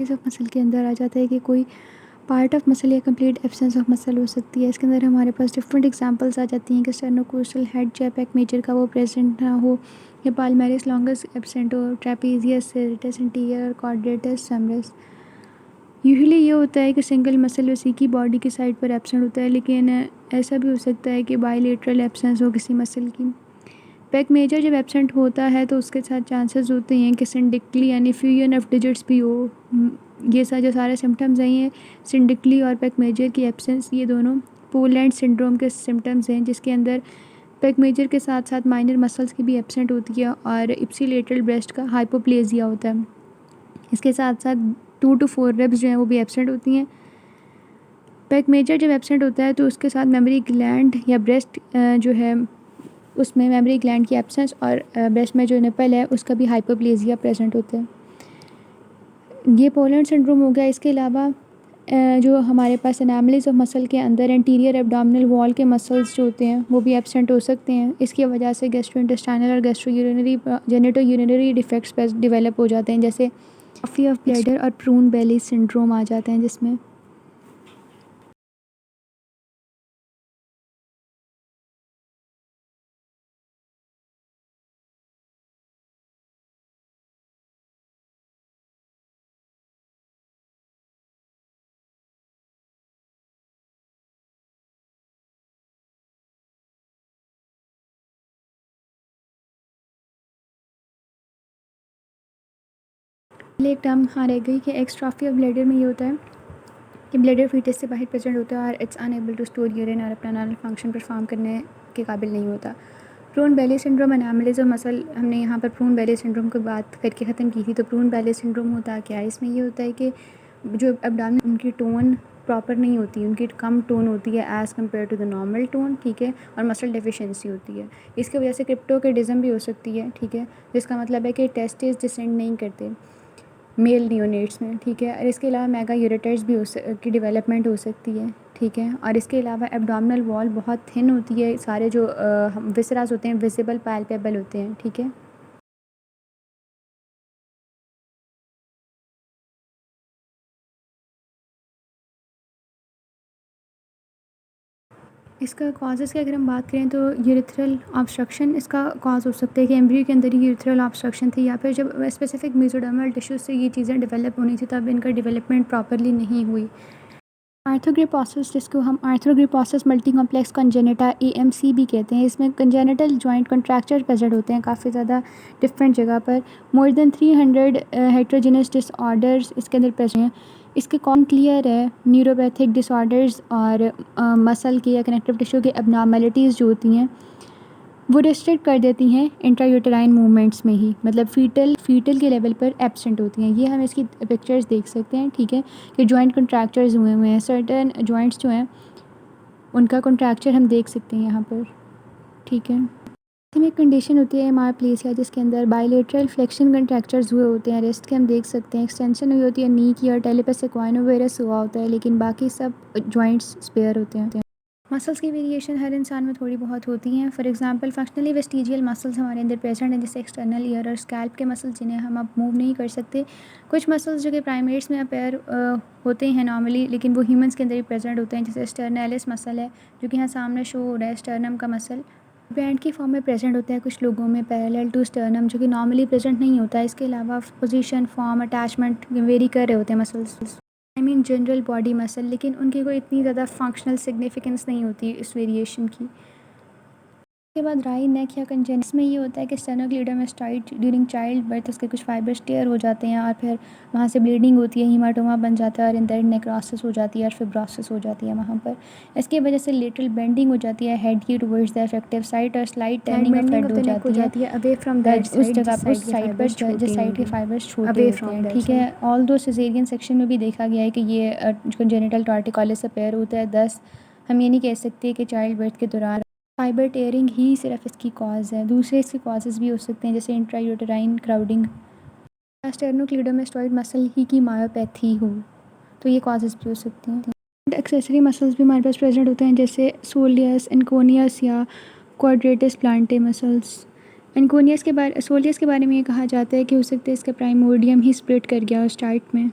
Of muscle के अंदर आ जाता है कि कोई पार्ट ऑफ मसल या कंप्लीट एब्सेंस ऑफ मसल हो सकती है। इसके अंदर हमारे पास डिफरेंट एग्जांपल्स आ जाती हैं कि स्टर्नोकोस्टल हेड जैपेक मेजर का वो प्रेजेंट ना हो, या पाल्मेरिस लॉन्गस एब्सेंट हो, ट्रेपीजियस सेरेटस एंटीरियर और क्वाड्रेटस फेमरस। यूजुअली ये होता है कि सिंगल मसल उसी की बॉडी की साइड पर एब्सेंट होता है, लेकिन ऐसा भी हो सकता है कि बाइलेटरल एब्सेंस हो किसी मसल की। पेक मेजर जब एब्सेंट होता है तो उसके साथ चांसेस होते हैं कि सिंडिकली यानी फ्यूजन ऑफ डिजिट्स भी हो। ये जो सारे सिम्टम्स हैं ये सिंडिकली और पेक मेजर की एब्सेंस ये दोनों पोलैंड सिंड्रोम के सिम्टम्स हैं, जिसके अंदर पेक मेजर के साथ साथ माइनर मसल्स की भी एब्सेंट होती है और इप्सिलेटरल ब्रेस्ट का हाइपोप्लेजिया होता है। इसके साथ साथ 2 to 4 रिब्स जो हैं वो भी एब्सेंट होती हैं। पेक मेजर जब एब्सेंट होता है तो उसके साथ मेमोरी ग्लैंड या ब्रेस्ट जो है उसमें मेमोरी ग्लैंड की एब्सेंस और ब्रेस्ट में जो निपल है उसका भी हाइपोप्लेजिया प्रेजेंट होता है। ये पोलैंड सिंड्रोम हो गया। इसके अलावा जो हमारे पास एनामलीज ऑफ मसल के अंदर एंटीरियर एब्डोमिनल वॉल के मसल्स जो होते हैं वो भी एब्सेंट हो सकते हैं। इसकी वजह से गैस्ट्रोइंटेस्टाइनल और gastro urinary genito urinary defects develop हो जाते हैं, जैसे एट्रोफी ऑफ ब्लैडर और प्रून बेली सिंड्रोम आ जाते हैं जिसमें एक टर्म हाँ रह गई कि एक्सट्रॉफी ऑफ ब्लैडर में ये होता है कि ब्लैडर फीटस से बाहर प्रेजेंट होता है और it's unable to store urine और अपना नॉर्मल फंक्शन परफॉर्म करने के काबिल नहीं होता। Prune belly syndrome anomalies of muscle, हमने यहाँ पर प्रून बेली सिंड्रोम की बात करके ख़त्म की थी। तो प्रून बेली सिंड्रोम होता क्या है? इसमें ये होता है कि जो एब्डोमेन उनकी टोन प्रॉपर नहीं होती, उनकी कम टोन होती है as compare to the normal tone, ठीक है, और मसल डेफिशिएंसी होती है। इसकी वजह से क्रिप्टोकिडिज्म भी हो सकती है, ठीक है, जिसका मतलब है कि टेस्टिस डिसेंड नहीं करते मेल नियोनेट्स में, ठीक है। और इसके अलावा मेगा यूरेटर्स भी की डेवलपमेंट हो सकती है, ठीक है। और इसके अलावा एब्डोमिनल वॉल बहुत थिन होती है, सारे जो विसरास होते हैं विजिबल पैल्पेबल होते हैं, ठीक है। इसका कॉजेज़ की अगर हम बात करें तो यूरिथ्रल ऑब्स्ट्रक्शन इसका कॉज हो सकता है कि एम्ब्रियो के अंदर ही यूरिथ्रल ऑब्स्ट्रक्शन थी, या फिर जब स्पेसिफिक मेसोडर्मल टिश्यूज से ये चीज़ें डेवलप होनी थी तब इनका डेवलपमेंट प्रॉपरली नहीं हुई। आर्थ्रोग्रिपोसिस, जिसको हम आर्थ्रोग्रिपोसिस मल्टी कॉम्प्लेक्स कंजेनिटा AMC भी कहते हैं, इसमें कंजेनिटल जॉइंट कॉन्ट्रैक्चर प्रेजेंट होते हैं काफ़ी ज़्यादा डिफरेंट जगह पर। मोर देन 300 हेट्रोजेनस डिसऑर्डर्स इसके अंदर प्रेजेंट हैं। इसके कौन क्लियर है न्यूरोपैथिक डिसऑर्डर्स और मसल के या कनेक्टिव टिश्यू के एबनॉर्मेलिटीज़ जो होती हैं वो रिस्ट्रिक्ट कर देती हैं इंट्रायूटेराइन मूवमेंट्स में ही, मतलब फीटल के लेवल पर एब्सेंट होती हैं। ये हम इसकी पिक्चर्स देख सकते हैं, ठीक है, कि जॉइंट कंट्रैक्चर्स हुए हुए हैं। सर्टेन जॉइंट्स जो हैं उनका कंट्रैक्चर हम देख सकते हैं यहाँ पर, ठीक है। में एक कंडीशन होती है हेमारप्लेसिया, जिसके अंदर बाइलेटरल फ्लेक्शन कंट्रैक्चर्स हुए होते हैं। रेस्ट के हम देख सकते हैं एक्सटेंशन हुई होती है नी की और टेलिपस एक्वाइनोवेरस हुआ होता है, लेकिन बाकी सब जॉइंट्स स्पेयर होते हैं। मसल्स की वेरिएशन हर इंसान में थोड़ी बहुत होती हैं। For example functionally vestigial muscles हमारे अंदर प्रेजेंट हैं, जैसे एक्सटर्नल ईयर और स्कैल्प के मसल्स जिन्हें हम अब मूव नहीं कर सकते। कुछ मसल्स जो कि प्राइमेट्स में अपेयर होते हैं नॉर्मली, लेकिन वो ह्यूमंस के अंदर भी प्रेजेंट होते हैं, जैसे स्टर्नैलिस मसल है जो कि यहाँ सामने शो हो रहा है, स्टर्नम का मसल बैंड की फॉर्म में प्रेजेंट होता है कुछ लोगों में पैरेलल टू स्टर्नम, जो कि नॉर्मली प्रेजेंट नहीं होता है। इसके अलावा पोजीशन, फॉर्म, अटैचमेंट वेरी कर रहे होते हैं muscles, I mean general body muscle, लेकिन उनकी कोई इतनी ज़्यादा फंक्शनल सिग्निफिकेंस नहीं होती इस वेरिएशन की। उसके बाद राई नेक या कंजेनिस में ये होता है कि स्टेनोक्लीडोमास्टाइड ड्यूरिंग चाइल्ड बर्थ उसके कुछ फाइबर्स टेयर हो जाते हैं और फिर वहाँ से ब्लीडिंग होती है, हीमाटोमा बन जाता है और इंदर नेक्रोसिस हो जाती है और फिब्रोसिस हो जाती है वहाँ पर। इसकी वजह से लेटरल बेंडिंग हो जाती है हेड की टुवर्ड्स द इफेक्टिव साइट और स्लाइड टर्निंग ऑफ हेड हो जाती है अवे फ्रॉम दैट उस जगह उस साइड पर जिस साइड के फाइबर्स छोटे होते हैं, ठीक है। ऑल दो सिजेरियन सेक्शन में भी देखा गया है कि ये कंजेनिटल टॉर्टिकोलिस अपेयर होता है। 10 हम ये नहीं कह सकते कि चाइल्ड बर्थ के दौरान फाइबर टेयरिंग ही सिर्फ इसकी कॉज है, दूसरे इसके कॉजेज़ भी हो सकते हैं, जैसे इंट्रायूटेराइन क्राउडिंग, स्टेर्नोक्लीडोमास्टॉइड मसल ही की मायोपैथी हो, तो ये कॉजेज़ भी हो सकती हैं। एक्सेसरी मसल्स भी हमारे पास प्रेजेंट होते हैं, जैसे सोलियस, इनकोनियस या क्वाड्रेटिस प्लांटे मसल्स। सोलियस के बारे में ये कहा जाता है कि हो सकता है इसका प्राइमोर्डियम ही स्प्लिट कर गया हो स्टार्ट में।